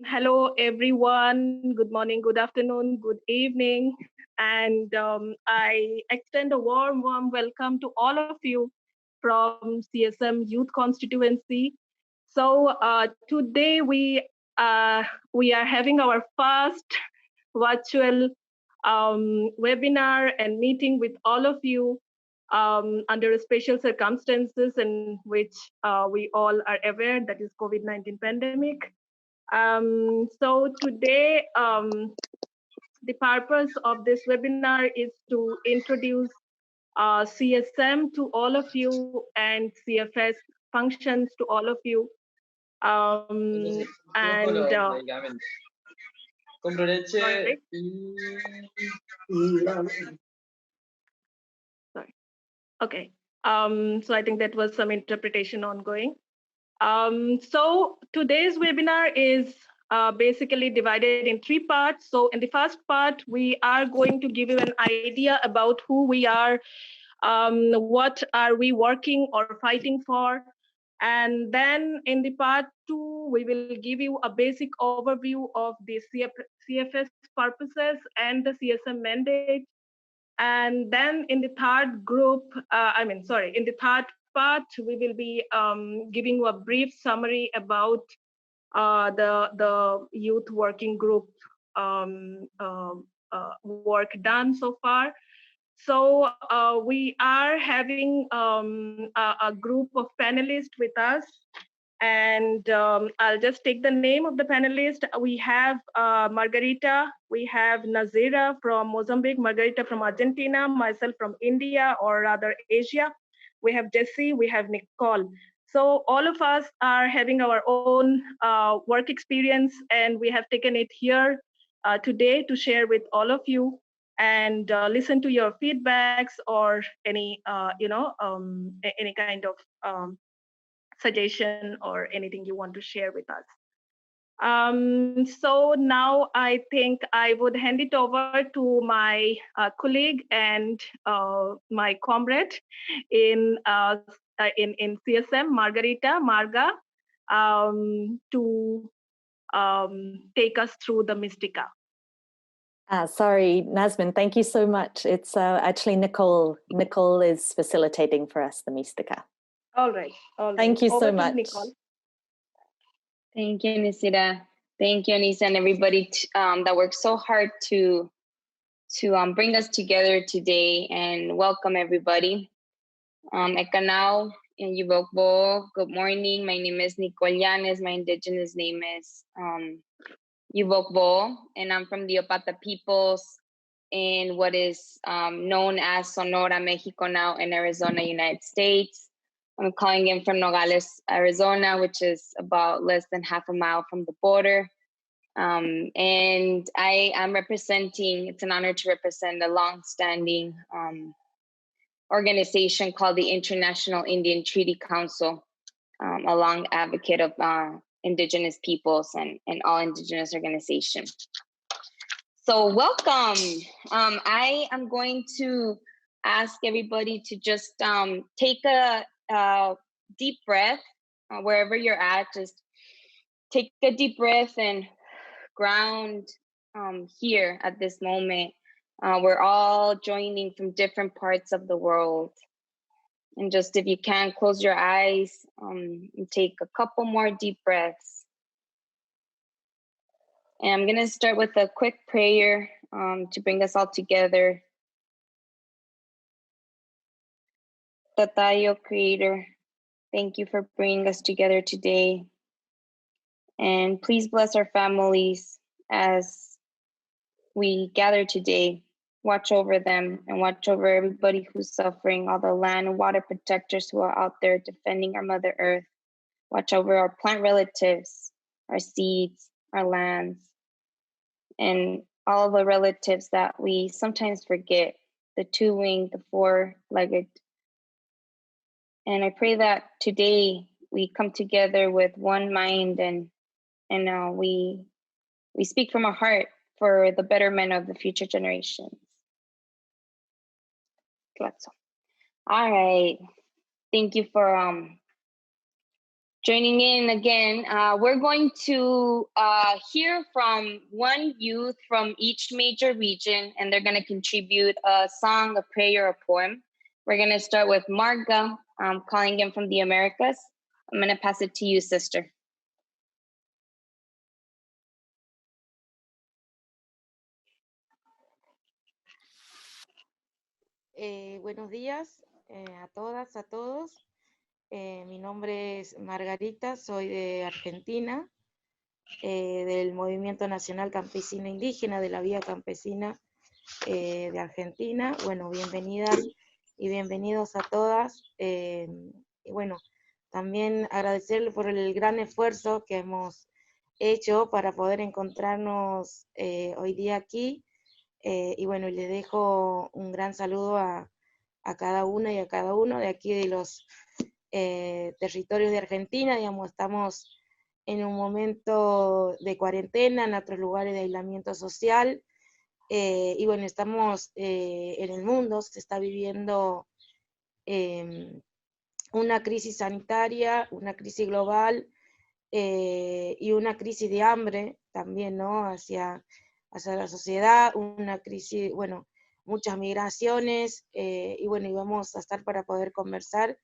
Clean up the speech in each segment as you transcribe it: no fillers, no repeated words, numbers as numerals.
Hello, everyone. Good morning, good afternoon, good evening. And I extend a warm, warm welcome to all of you from CSM Youth Constituency. So today we are having our first virtual webinar and meeting with all of you under special circumstances in which we all are aware, that is COVID-19 pandemic. So today, the purpose of this webinar is to introduce CSM to all of you and CFS functions to all of you. Sorry. Okay. So I think that was some interpretation ongoing. So today's webinar is basically divided in three parts. So in the first part, we are going to give you an idea about who we are, what are we working or fighting for. And then in the part two, we will give you a basic overview of the CFS purposes and the CSM mandate. And then in the third group, in the third part, we will be giving you a brief summary about the youth working group work done so far. So we are having a group of panelists with us, and I'll just take the name of the panelists. We have Margarita, we have Nazira from Mozambique, Margarita from Argentina, myself from India, or rather Asia. We have Jessie, we have Nicole. So all of us are having our own work experience, and we have taken it here today to share with all of you and listen to your feedbacks or any, any kind of suggestion or anything you want to share with us. So now I think I would hand it over to my colleague and my comrade in CSM, Marga, to take us through the Mística. Sorry, Nazmin, thank you so much. It's actually Nicole. Nicole is facilitating for us the Mística. All right. Thank you so much. Nicole. Thank you, Nisida. Thank you, Anissa, and everybody that worked so hard to bring us together today, and welcome everybody. Ekanao in Yubokbo. Good morning. My name is Nicole Yanes. My indigenous name is Yubokbo, and I'm from the Opata peoples in what is known as Sonora, Mexico now, in Arizona, United States. I'm calling in from Nogales, Arizona, which is about less than half a mile from the border. And I am representing, it's an honor to represent a long-standing organization called the International Indian Treaty Council, a long advocate of indigenous peoples and all indigenous organizations. So welcome. I am going to ask everybody to just take a deep breath wherever you're at. Just take a deep breath and ground here at this moment. We're all joining from different parts of the world. And just if you can, close your eyes and take a couple more deep breaths. And I'm gonna start with a quick prayer to bring us all together. Tatayo, Creator, thank you for bringing us together today. And please bless our families as we gather today. Watch over them and watch over everybody who's suffering, all the land and water protectors who are out there defending our Mother Earth. Watch over our plant relatives, our seeds, our lands, and all the relatives that we sometimes forget, the two-winged, the four-legged. And I pray that today we come together with one mind and we speak from our heart for the betterment of the future generations. All right. Thank you for joining in again, we're going to hear from one youth from each major region, and they're going to contribute a song, a prayer, a poem. We're going to start with Marga, calling in from the Americas. I'm going to pass it to you, sister. Buenos días a todas, a todos. Mi nombre es Margarita, soy de Argentina, del Movimiento Nacional Campesino Indígena, de la Vía Campesina de Argentina. Bueno, bienvenidas y bienvenidos a todas. Y bueno, también agradecerle por el gran esfuerzo que hemos hecho para poder encontrarnos hoy día aquí. Y bueno, le dejo un gran saludo a cada una y a cada uno de aquí de los territorios de Argentina. Digamos, estamos en un momento de cuarentena, en otros lugares de aislamiento social, y bueno, estamos en el mundo, se está viviendo una crisis sanitaria, una crisis global, y una crisis de hambre también, ¿no? Hacia la sociedad, una crisis, bueno, muchas migraciones, y bueno, y vamos a estar para poder conversar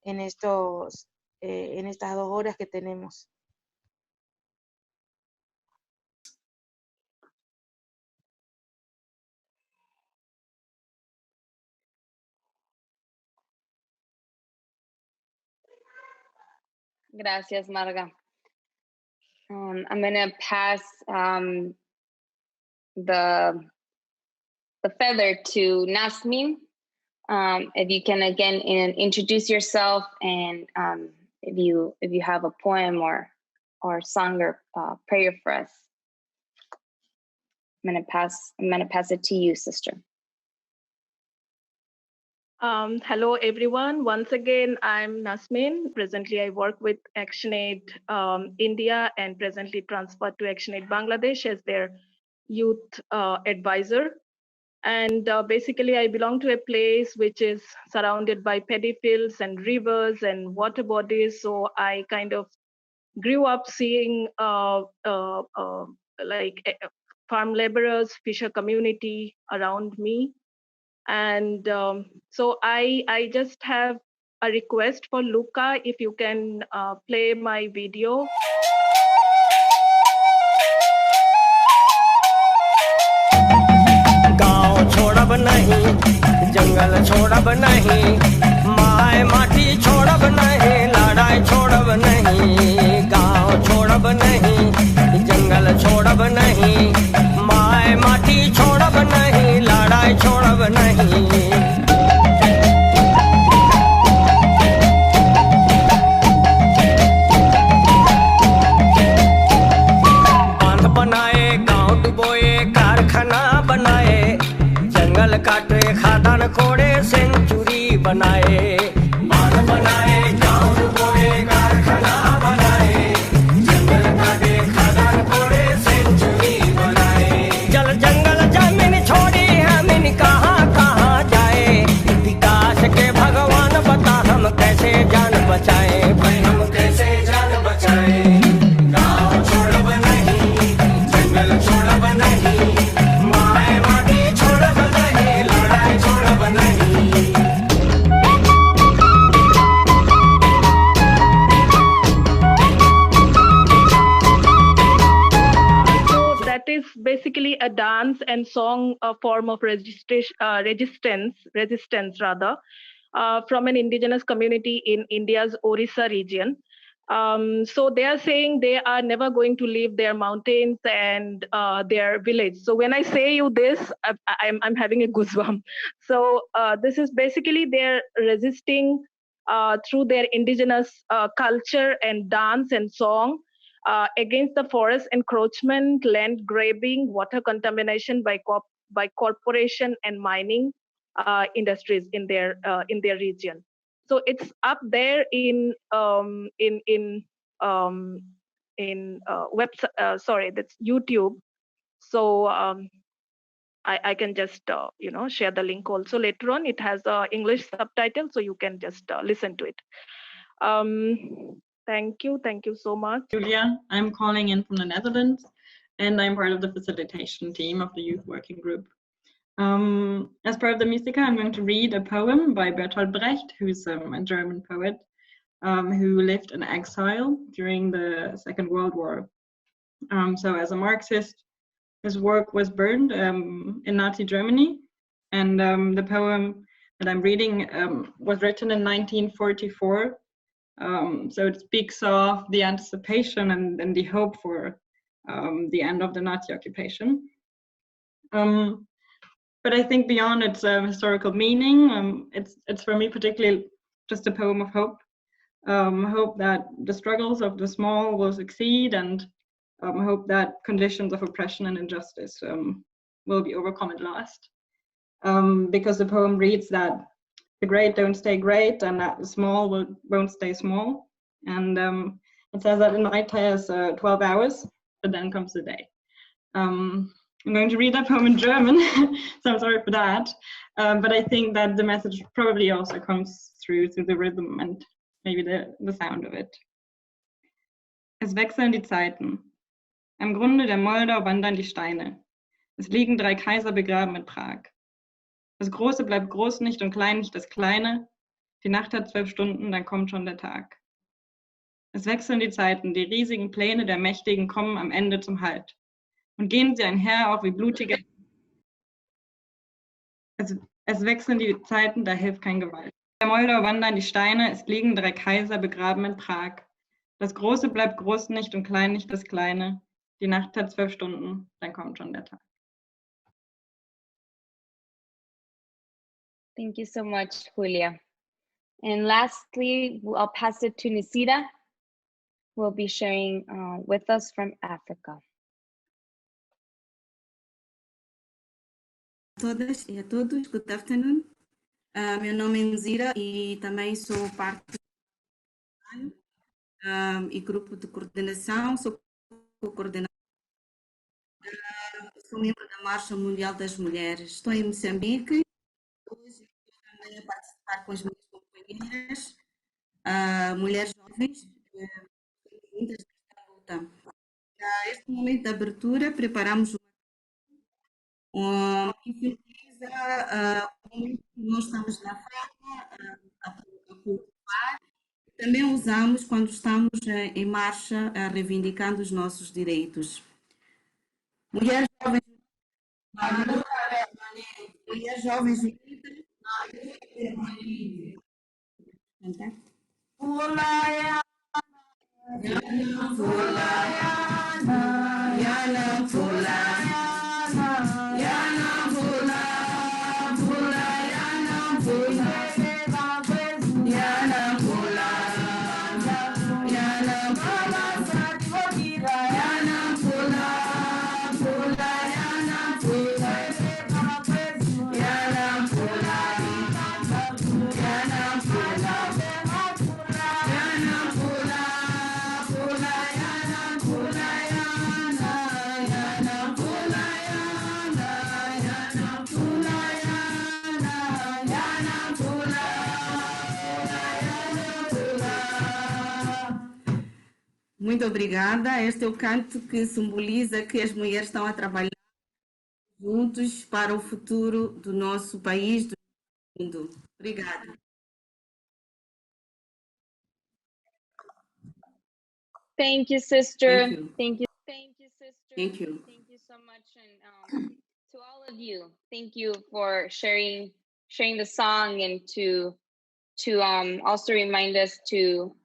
en estas 2 horas que tenemos. Gracias, Marga. I'm going to pass the feather to Nasmin. If you can again introduce yourself, and if you have a poem or song or prayer for us. I'm gonna pass it to you, sister. Hello, everyone. Once again, I'm Nasmin. Presently, I work with ActionAid India and presently transferred to ActionAid Bangladesh as their youth advisor. And basically, I belong to a place which is surrounded by paddy fields and rivers and water bodies. So I kind of grew up seeing farm laborers, fisher community around me. And so I just have a request for Luca, if you can play my video. गाँव छोड़ब नहीं, जंगल छोड़ब नहीं, my माटी छोड़ब नहीं, लड़ाई छोड़ब नहीं। गाँव छोड़ब नहीं, जंगल छोड़ब नहीं, माय माटी छोड़ब नहीं, लड़ाई छोड़ब नहीं। बांध बनाए, गाँव डुबोए, कारखाना बनाए, जंगल काटे, खादान खोड़े, सेंचुरी बनाए। बांध बनाए, गाँव डुबोए, कारखाना बनाए, जंगल काटे, खादान खोड़े, सेंचुरी बनाए। जल जंगल जमीन छोड़ी हमीन कहाँ कहाँ जाए, विकास के भगवान बता हम कैसे जान बचाए, भाई हम कैसे जान बचाए। गाँव छोड़ब नहीं, जंगल छोड़ब नहीं, माय माटी छोड़ब नहीं, लड़ाई छोड़ब नहीं। So that is basically a dance and song, a form of resistance rather, from an indigenous community in India's Orissa region. So they are saying they are never going to leave their mountains and their village. So when I say you this, I'm having a goosebump. So this is basically they're resisting through their indigenous culture and dance and song against the forest encroachment, land grabbing, water contamination by corporation and mining industries in their region. So it's up there in that's YouTube. So I can just share the link also later on. It has English subtitle, so you can just listen to it. Thank you so much. Julia, I'm calling in from the Netherlands, and I'm part of the facilitation team of the youth working group. As part of the Mística, I'm going to read a poem by Bertolt Brecht, who's a German poet who lived in exile during the Second World War. So as a Marxist, his work was burned in Nazi Germany, and the poem that I'm reading was written in 1944. So it speaks of the anticipation and the hope for the end of the Nazi occupation. But I think beyond its historical meaning, it's for me particularly just a poem of hope. Hope that the struggles of the small will succeed, and hope that conditions of oppression and injustice will be overcome at last. Because the poem reads that the great don't stay great, and that the small won't stay small. And it says that the night has 12 hours, but then comes the day. I'm going to read that poem in German, so I'm sorry for that. But I think that the message probably also comes through the rhythm and maybe the sound of it. Es wechseln die Zeiten. Am Grunde der Moldau wandern die Steine. Es liegen 3 Kaiser begraben in Prag. Das Große bleibt groß nicht und klein nicht das Kleine. Die Nacht hat 12 Stunden, dann kommt schon der Tag. Es wechseln die Zeiten, die riesigen Pläne der Mächtigen kommen am Ende zum Halt. Und gehen sie einher auch wie blutige... Es wechseln die Zeiten, da hilft kein Gewalt. Der Moldau wandern die Steine, es liegen 3 Kaiser begraben in Prag. Das Große bleibt groß nicht und klein nicht das Kleine. Die Nacht hat 12 Stunden, dann kommt schon der Tag. Thank you so much, Julia. And lastly, I'll pass it to Nisida, who will be sharing with us from Africa. Todas e a todos, good afternoon. Meu nome é Nisida e também sou parte do e grupo de coordenação, sou co-coordenadora, sou membro da Marcha Mundial das Mulheres. Estou em Moçambique, hoje estou também a participar com as minhas companheiras, mulheres jovens, muitas nesta luta. Este momento de abertura, preparamos que simboliza o momento que nós estamos na fala, a cultivar. Também usamos quando estamos em marcha, reivindicando os nossos direitos. Mulheres jovens, mulheres jovens unidas. Muito obrigada. Este é o canto que simboliza que as mulheres estão a trabalhar juntos para o futuro do nosso país, do mundo. Obrigada. Thank you, sister. Thank you. Thank you, sister. Thank you. Thank you so much, and to all of you, thank you for sharing the song, and to also remind us to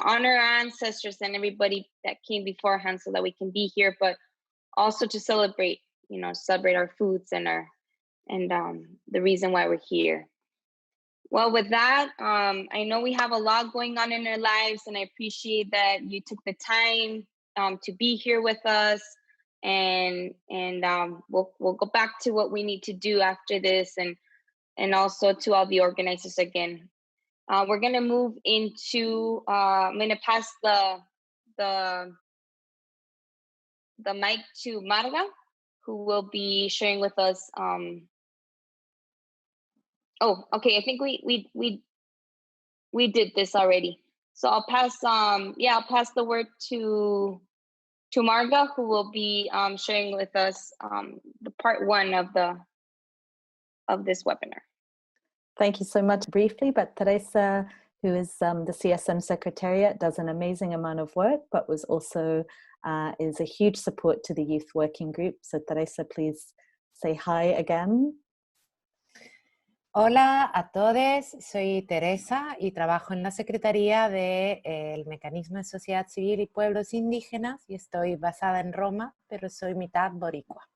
honor our ancestors and everybody that came beforehand, so that we can be here, but also to celebrate our foods and the reason why we're here. Well, with that, I know we have a lot going on in our lives, and I appreciate that you took the time to be here with us, and we'll go back to what we need to do after this, and also to all the organizers again. We're gonna move into. I'm gonna pass the mic to Marga, who will be sharing with us. Oh, okay. I think we did this already. So I'll pass the word to Marga, who will be sharing with us the part 1 of this webinar. Thank you so much. Briefly, but Teresa, who is the CSM Secretariat, does an amazing amount of work, but was also is a huge support to the youth working group. So Teresa, please say hi again. Hola a todos, soy Teresa y trabajo en la Secretaría del Mecanismo de Sociedad Civil y Pueblos Indígenas y estoy basada en Roma, pero soy mitad boricua.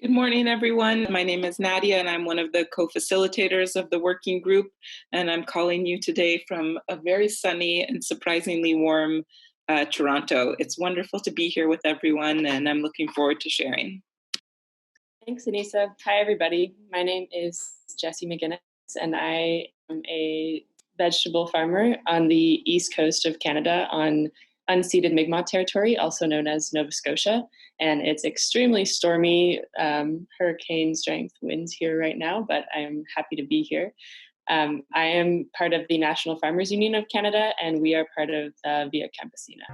Good morning, everyone. My name is Nadia, and I'm one of the co-facilitators of the working group, and I'm calling you today from a very sunny and surprisingly warm Toronto. It's wonderful to be here with everyone, and I'm looking forward to sharing. Thanks, Anissa. Hi, everybody. My name is Jessie McGinnis, and I am a vegetable farmer on the east coast of Canada on unceded Mi'kmaq territory, also known as Nova Scotia. And it's extremely stormy, hurricane strength winds here right now, but I am happy to be here. I am part of the National Farmers Union of Canada, and we are part of the Via Campesina.